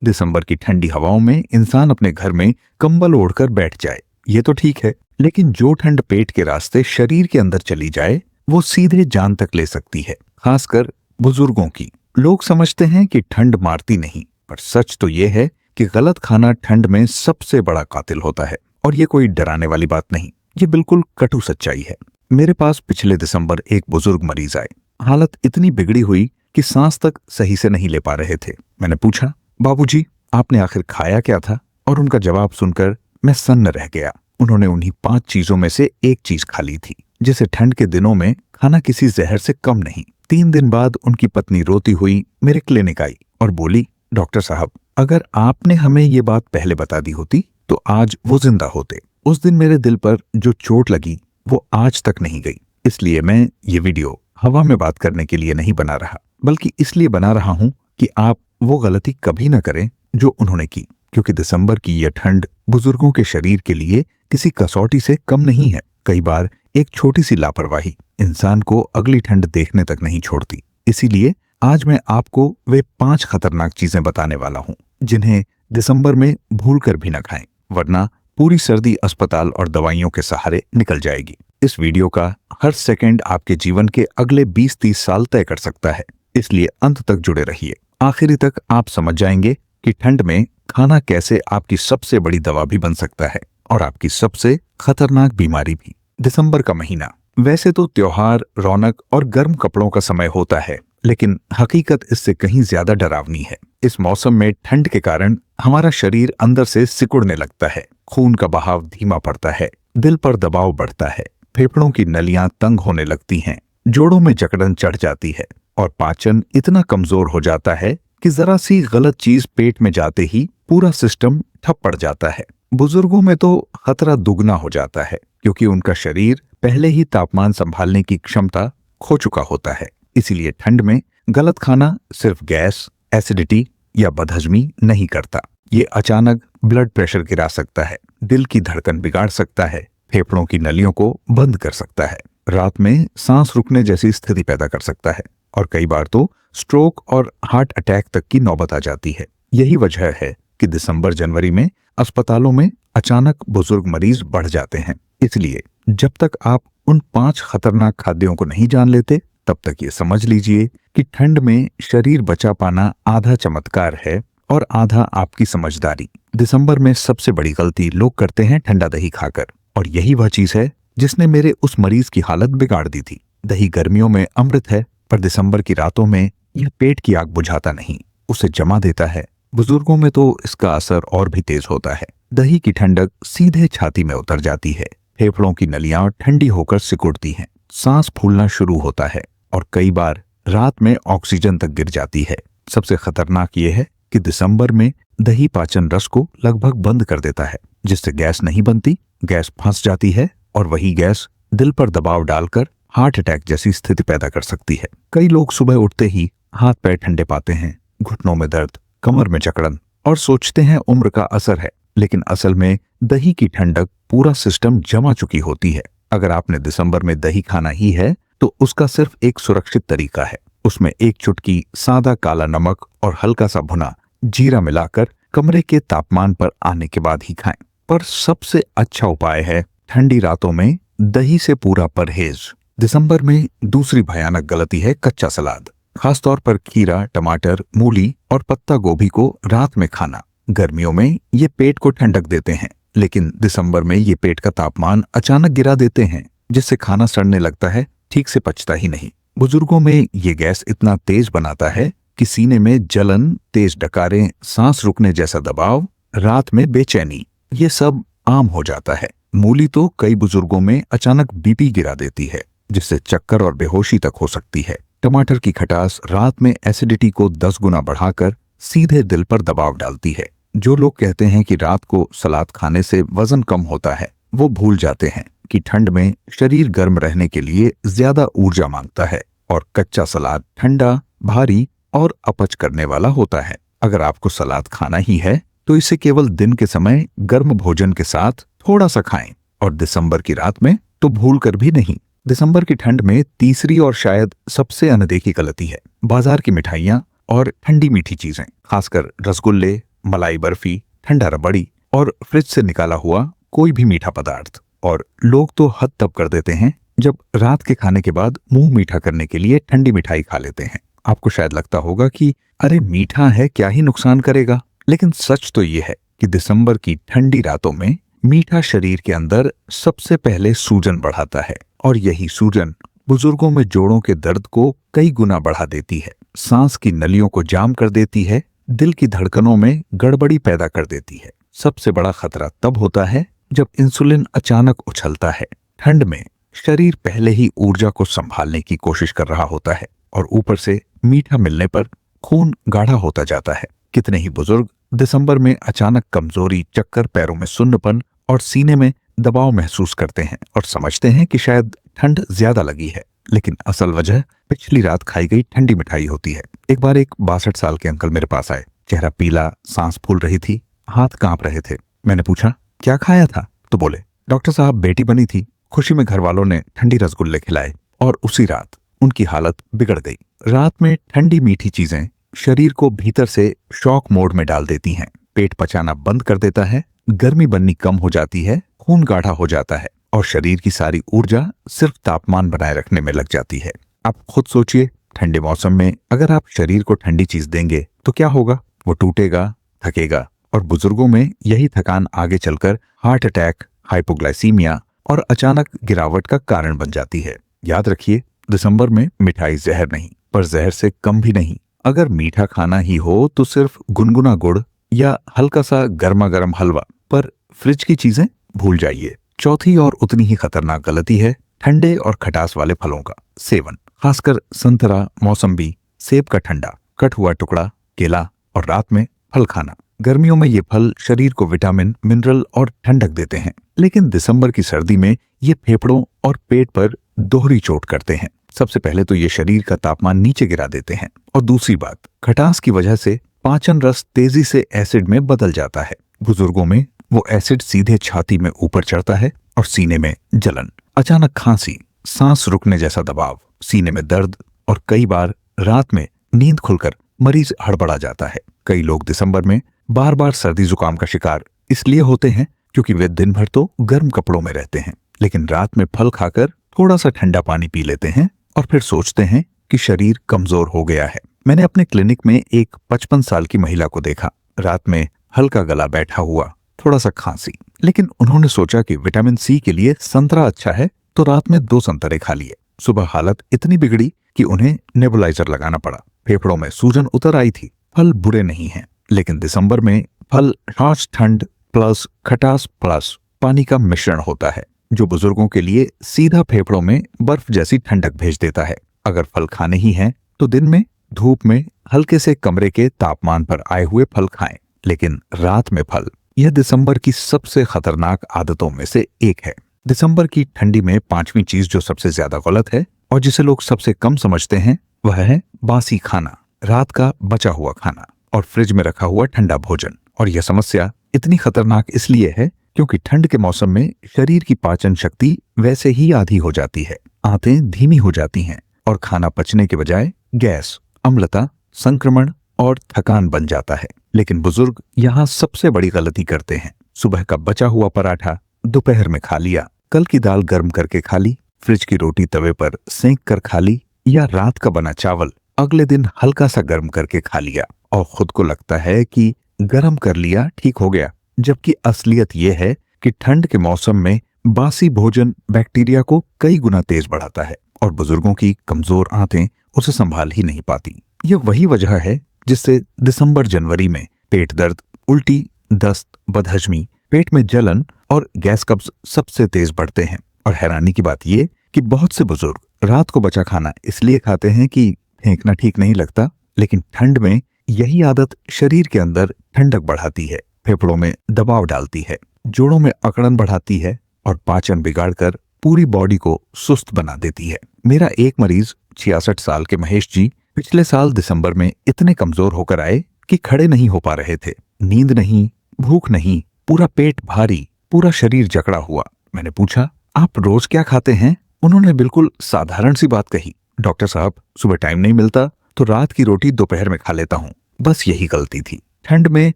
दिसंबर की ठंडी हवाओं में इंसान अपने घर में कंबल ओढ़कर बैठ जाए, ये तो ठीक है, लेकिन जो ठंड पेट के रास्ते शरीर के अंदर चली जाए वो सीधे जान तक ले सकती है, खासकर बुजुर्गों की। लोग समझते हैं कि ठंड मारती नहीं, पर सच तो ये है कि गलत खाना ठंड में सबसे बड़ा कातिल होता है। और ये कोई डराने वाली बात नहीं, ये बिल्कुल कटु सच्चाई है। मेरे पास पिछले दिसंबर एक बुजुर्ग मरीज आए। हालत इतनी बिगड़ी हुई कि सांस तक सही से नहीं ले पा रहे थे। मैंने पूछा, बाबूजी, आपने आखिर खाया क्या था? और उनका जवाब सुनकर मैं सन्न रह गया। उन्होंने उन्हीं 5 चीजों में से एक चीज खा ली थी, जिसे ठंड के दिनों में खाना किसी जहर से कम नहीं। 3 दिन बाद उनकी पत्नी रोती हुई मेरे क्लिनिक आई और बोली, डॉक्टर साहब, अगर आपने हमें ये बात पहले बता दी होती तो आज वो जिंदा होते। उस दिन मेरे दिल पर जो चोट लगी वो आज तक नहीं गई। इसलिए मैं ये वीडियो हवा में बात करने के लिए नहीं बना रहा, बल्कि इसलिए बना रहा हूं कि आप वो गलती कभी न करें जो उन्होंने की। क्योंकि दिसंबर की यह ठंड बुजुर्गों के शरीर के लिए किसी कसौटी से कम नहीं है। कई बार एक छोटी सी लापरवाही इंसान को अगली ठंड देखने तक नहीं छोड़ती। इसीलिए आज मैं आपको वे 5 खतरनाक चीजें बताने वाला हूं, जिन्हें दिसंबर में भूलकर भी न खाएं, वरना पूरी सर्दी अस्पताल और दवाइयों के सहारे निकल जाएगी। इस वीडियो का हर सेकंड आपके जीवन के अगले 20-30 साल तय कर सकता है, इसलिए अंत तक जुड़े रहिए। आखिरी तक आप समझ जाएंगे कि ठंड में खाना कैसे आपकी सबसे बड़ी दवा भी बन सकता है और आपकी सबसे खतरनाक बीमारी भी। दिसंबर का महीना वैसे तो त्योहार, रौनक और गर्म कपड़ों का समय होता है, लेकिन हकीकत इससे कहीं ज्यादा डरावनी है। इस मौसम में ठंड के कारण हमारा शरीर अंदर से सिकुड़ने लगता है, खून का बहाव धीमा पड़ता है, दिल पर दबाव बढ़ता है, फेफड़ों की नलियां तंग होने लगती हैं, जोड़ों में जकड़न चढ़ जाती है और पाचन इतना कमजोर हो जाता है कि जरा सी गलत चीज पेट में जाते ही पूरा सिस्टम ठप पड़ जाता है। बुजुर्गों में तो खतरा दुगना हो जाता है, क्योंकि उनका शरीर पहले ही तापमान संभालने की क्षमता खो चुका होता है। इसीलिए ठंड में गलत खाना सिर्फ गैस, एसिडिटी या बदहजमी नहीं करता, ये अचानक ब्लड प्रेशर गिरा सकता है, दिल की धड़कन बिगाड़ सकता है, फेफड़ों की नलियों को बंद कर सकता है, रात में सांस रुकने जैसी स्थिति पैदा कर सकता है और कई बार तो स्ट्रोक और हार्ट अटैक तक की नौबत आ जाती है। यही वजह है कि दिसंबर-जनवरी में अस्पतालों में अचानक बुजुर्ग मरीज बढ़ जाते हैं। इसलिए जब तक आप उन 5 खतरनाक खाद्यों को नहीं जान लेते, तब तक ये समझ लीजिए कि ठंड में शरीर बचा पाना आधा चमत्कार है और आधा आपकी समझदारी। दिसंबर में सबसे बड़ी गलती लोग करते हैं ठंडा दही खाकर, और यही वह चीज है जिसने मेरे उस मरीज की हालत बिगाड़ दी थी। दही गर्मियों में अमृत है, पर दिसंबर की रातों में यह पेट की आग बुझाता नहीं, उसे जमा देता है। बुजुर्गों में तो इसका असर और भी तेज होता है। दही की ठंडक सीधे छाती में उतर जाती है, फेफड़ों की नलियां ठंडी होकर सिकुड़ती हैं, सांस फूलना शुरू होता है और कई बार रात में ऑक्सीजन तक गिर जाती है। सबसे खतरनाक यह है कि दिसंबर में दही पाचन रस को लगभग बंद कर देता है, जिससे गैस नहीं बनती, गैस फंस जाती है और वही गैस दिल पर दबाव डालकर हार्ट अटैक जैसी स्थिति पैदा कर सकती है। कई लोग सुबह उठते ही हाथ पैर ठंडे पाते हैं, घुटनों में दर्द, कमर में जकड़न, और सोचते हैं उम्र का असर है, लेकिन असल में दही की ठंडक पूरा सिस्टम जमा चुकी होती है। अगर आपने दिसंबर में दही खाना ही है तो उसका सिर्फ एक सुरक्षित तरीका है, उसमें एक चुटकी सादा काला नमक और हल्का सा भुना जीरा मिलाकर कमरे के तापमान पर आने के बाद ही खाएं। पर सबसे अच्छा उपाय है ठंडी रातों में दही से पूरा परहेज। दिसंबर में दूसरी भयानक गलती है कच्चा सलाद, खासतौर पर खीरा, टमाटर, मूली और पत्ता गोभी को रात में खाना। गर्मियों में ये पेट को ठंडक देते हैं, लेकिन दिसंबर में ये पेट का तापमान अचानक गिरा देते हैं, जिससे खाना सड़ने लगता है, ठीक से पचता ही नहीं। बुजुर्गों में ये गैस इतना तेज बनाता है कि सीने में जलन, तेज डकारें, सांस रुकने जैसा दबाव, रात में बेचैनी, ये सब आम हो जाता है। मूली तो कई बुजुर्गों में अचानक बीपी गिरा देती है, जिससे चक्कर और बेहोशी तक हो सकती है। टमाटर की खटास रात में एसिडिटी को 10 गुना बढ़ाकर सीधे दिल पर दबाव डालती है। जो लोग कहते हैं कि रात को सलाद खाने से वजन कम होता है, वो भूल जाते हैं कि ठंड में शरीर गर्म रहने के लिए ज्यादा ऊर्जा मांगता है और कच्चा सलाद ठंडा, भारी और अपच करने वाला होता है। अगर आपको सलाद खाना ही है तो इसे केवल दिन के समय गर्म भोजन के साथ थोड़ा सा खाएं, और दिसंबर की रात में तो भूल कर भी नहीं। दिसंबर की ठंड में तीसरी और शायद सबसे अनदेखी गलती है बाजार की मिठाइयाँ और ठंडी मीठी चीजें, खासकर रसगुल्ले, मलाई बर्फी, ठंडा रबड़ी और फ्रिज से निकाला हुआ कोई भी मीठा पदार्थ। और लोग तो हद तब कर देते हैं जब रात के खाने के बाद मुंह मीठा करने के लिए ठंडी मिठाई खा लेते हैं। आपको शायद लगता होगा कि अरे मीठा है, क्या ही नुकसान करेगा, लेकिन सच तो ये है कि दिसंबर की ठंडी रातों में मीठा शरीर के अंदर सबसे पहले सूजन बढ़ाता है, और यही सूजन बुजुर्गों में जोड़ों के दर्द को कई गुना बढ़ा देती है, सांस की नलियों को जाम कर देती है, दिल की धड़कनों में गड़बड़ी पैदा कर देती है। सबसे बड़ा खतरा तब होता है जब इंसुलिन अचानक उछलता है। ठंड में शरीर पहले ही ऊर्जा को संभालने की कोशिश कर रहा होता है, और ऊपर से मीठा मिलने पर खून गाढ़ा होता जाता है। कितने ही बुजुर्ग दिसंबर में अचानक कमजोरी, चक्कर, पैरों में सुन्नपन और सीने में दबाव महसूस करते हैं और समझते हैं कि शायद ठंड ज्यादा लगी है, लेकिन असल वजह पिछली रात खाई गई ठंडी मिठाई होती है। एक बार एक 62 साल के अंकल मेरे पास आए। चेहरा पीला, सांस फूल रही थी, हाथ कांप रहे थे। मैंने पूछा, क्या खाया था? तो बोले, डॉक्टर साहब, बेटी बनी थी, खुशी में घर वालों ने ठंडी रसगुल्ले खिलाए और उसी रात उनकी हालत बिगड़ गई। रात में ठंडी मीठी चीजें शरीर को भीतर से शॉक मोड में डाल देती हैं। पेट पचाना बंद कर देता है, गर्मी बननी कम हो जाती है, खून गाढ़ा हो जाता है और शरीर की सारी ऊर्जा सिर्फ तापमान बनाए रखने में लग जाती है। आप खुद सोचिए, ठंडे मौसम में अगर आप शरीर को ठंडी चीज देंगे तो क्या होगा? वो टूटेगा, थकेगा, और बुजुर्गों में यही थकान आगे चलकर हार्ट अटैक, हाइपोग्लाइसीमिया और अचानक गिरावट का कारण बन जाती है। याद रखिए, दिसंबर में मिठाई जहर नहीं, पर जहर से कम भी नहीं। अगर मीठा खाना ही हो तो सिर्फ गुनगुना गुड़ या हल्का सा गर्मा गर्म हलवा, पर फ्रिज की चीजें भूल जाइए। चौथी और उतनी ही खतरनाक गलती है ठंडे और खटास वाले फलों का सेवन, खासकर संतरा, मौसम्बी, सेब का ठंडा कट हुआ टुकड़ा, केला और रात में फल खाना। गर्मियों में ये फल शरीर को विटामिन, मिनरल और ठंडक देते हैं, लेकिन दिसंबर की सर्दी में ये फेफड़ों और पेट पर दोहरी चोट करते हैं। सबसे पहले तो ये शरीर का तापमान नीचे गिरा देते हैं, और दूसरी बात, खटास की वजह से पाचन रस तेजी से एसिड में बदल जाता है। बुजुर्गों में वो एसिड सीधे छाती में ऊपर चढ़ता है और सीने में जलन, अचानक खांसी, सांस रुकने जैसा दबाव, सीने में दर्द, और कई बार रात में नींद खुलकर मरीज हड़बड़ा जाता है। कई लोग दिसंबर में बार बार सर्दी जुकाम का शिकार इसलिए होते हैं क्योंकि वे दिन भर तो गर्म कपड़ों में रहते हैं, लेकिन रात में फल खाकर थोड़ा सा ठंडा पानी पी लेते हैं और फिर सोचते हैं कि शरीर कमजोर हो गया है। मैंने अपने क्लिनिक में एक 55 साल की महिला को देखा। रात में हल्का गला बैठा हुआ, थोड़ा सा खांसी, लेकिन उन्होंने सोचा कि विटामिन सी के लिए संतरा अच्छा है, तो रात में 2 संतरे खा लिए। सुबह हालत इतनी बिगड़ी कि उन्हें नेबुलाइजर लगाना पड़ा। फेफड़ों में सूजन उतर आई थी। फल बुरे नहीं हैं, लेकिन दिसंबर में फल हार्श ठंड प्लस खटास प्लस पानी का मिश्रण होता है, जो बुजुर्गों के लिए सीधा फेफड़ों में बर्फ जैसी ठंडक भेज देता है। अगर फल खाने ही हैं तो दिन में धूप में हल्के से कमरे के तापमान पर आए हुए फल खाएं, लेकिन रात में फल, यह दिसंबर की सबसे खतरनाक आदतों में से एक है। दिसंबर की ठंडी में 5वीं चीज जो सबसे ज्यादा गलत है और जिसे लोग सबसे कम समझते हैं, वह है बासी खाना, रात का बचा हुआ खाना और फ्रिज में रखा हुआ ठंडा भोजन। और यह समस्या इतनी खतरनाक इसलिए है क्योंकि ठंड के मौसम में शरीर की पाचन शक्ति वैसे ही आधी हो जाती है, आंतें धीमी हो जाती हैं और खाना पचने के बजाय गैस, अम्लता, संक्रमण और थकान बन जाता है। लेकिन बुजुर्ग यहाँ सबसे बड़ी गलती करते हैं। सुबह का बचा हुआ पराठा दोपहर में खा लिया, कल की दाल गर्म करके खा ली, फ्रिज की रोटी तवे पर सेंक कर खा ली, या रात का बना चावल अगले दिन हल्का सा गर्म करके खा लिया और खुद को लगता है कि गर्म कर लिया ठीक हो गया, जबकि असलियत यह है कि ठंड के मौसम में बासी भोजन बैक्टीरिया को कई गुना तेज बढ़ाता है और बुजुर्गों की कमजोर आंतें उसे संभाल ही नहीं पाती। यह वही वजह है जिससे दिसंबर जनवरी में पेट दर्द, उल्टी, दस्त, बदहजमी, पेट में जलन और गैस कब्ज सबसे तेज बढ़ते हैं। और हैरानी की बात यह कि बहुत से बुजुर्ग रात को बचा खाना इसलिए खाते हैं कि फेंकना ठीक नहीं लगता, लेकिन ठंड में यही आदत शरीर के अंदर ठंडक बढ़ाती है, फेफड़ों में दबाव डालती है, जोड़ों में अकड़न बढ़ाती है और पाचन बिगाड़कर पूरी बॉडी को सुस्त बना देती है। मेरा एक मरीज 66 साल के महेश जी पिछले साल दिसंबर में इतने कमजोर होकर आए कि खड़े नहीं हो पा रहे थे। नींद नहीं, भूख नहीं, पूरा पेट भारी, पूरा शरीर जकड़ा हुआ। मैंने पूछा, आप रोज क्या खाते हैं? उन्होंने बिल्कुल साधारण सी बात कही, डॉक्टर साहब, सुबह टाइम नहीं मिलता तो रात की रोटी दोपहर में खा लेता हूँ। बस यही गलती थी। ठंड में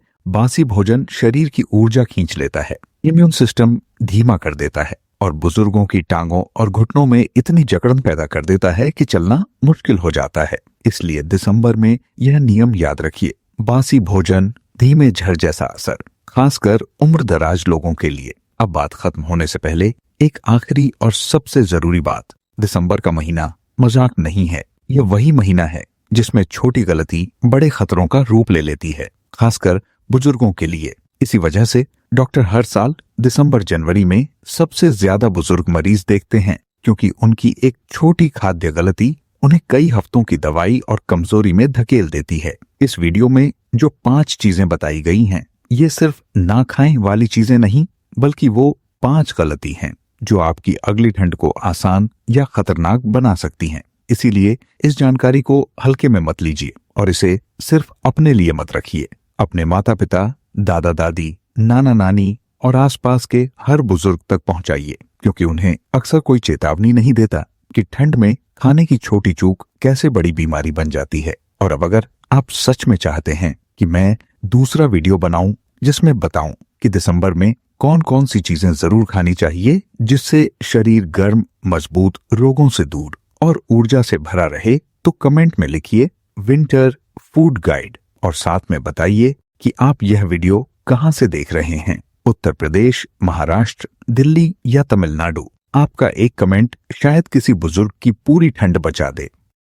बासी भोजन शरीर की ऊर्जा खींच लेता है, इम्यून सिस्टम धीमा कर देता है और बुजुर्गों की टांगों और घुटनों में इतनी जकड़न पैदा कर देता है कि चलना मुश्किल हो जाता है। इसलिए दिसंबर में यह नियम याद रखिए, बासी भोजन, धीमे झड़ जैसा असर, खासकर उम्र दराज लोगों के लिए। अब बात खत्म होने से पहले एक आखिरी और सबसे जरूरी बात, दिसंबर का महीना मजाक नहीं है। यह वही महीना है जिसमें छोटी गलती बड़े खतरों का रूप ले लेती है, खासकर बुजुर्गों के लिए। इसी वजह से डॉक्टर हर साल दिसंबर जनवरी में सबसे ज्यादा बुजुर्ग मरीज देखते हैं, क्योंकि उनकी एक छोटी खाद्य गलती उन्हें कई हफ्तों की दवाई और कमजोरी में धकेल देती है। इस वीडियो में जो 5 चीजें बताई गई हैं, ये सिर्फ ना खाएं वाली चीजें नहीं, बल्कि वो 5 गलती हैं जो आपकी अगली ठंड को आसान या खतरनाक बना सकती हैं। इसीलिए इस जानकारी को हल्के में मत लीजिए और इसे सिर्फ अपने लिए मत रखिए। अपने माता पिता, दादा दादी, नाना नानी और आसपास के हर बुजुर्ग तक पहुंचाइए, क्योंकि उन्हें अक्सर कोई चेतावनी नहीं देता कि ठंड में खाने की छोटी चूक कैसे बड़ी बीमारी बन जाती है। और अब अगर आप सच में चाहते हैं कि मैं दूसरा वीडियो बनाऊं जिसमें बताऊं कि दिसंबर में कौन कौन सी चीजें जरूर खानी चाहिए जिससे शरीर गर्म, मजबूत, रोगों से दूर और ऊर्जा से भरा रहे, तो कमेंट में लिखिए विंटर फूड गाइड और साथ में बताइए कि आप यह वीडियो कहां से देख रहे हैं, उत्तर प्रदेश, महाराष्ट्र, दिल्ली या तमिलनाडु। आपका एक कमेंट शायद किसी बुजुर्ग की पूरी ठंड बचा दे।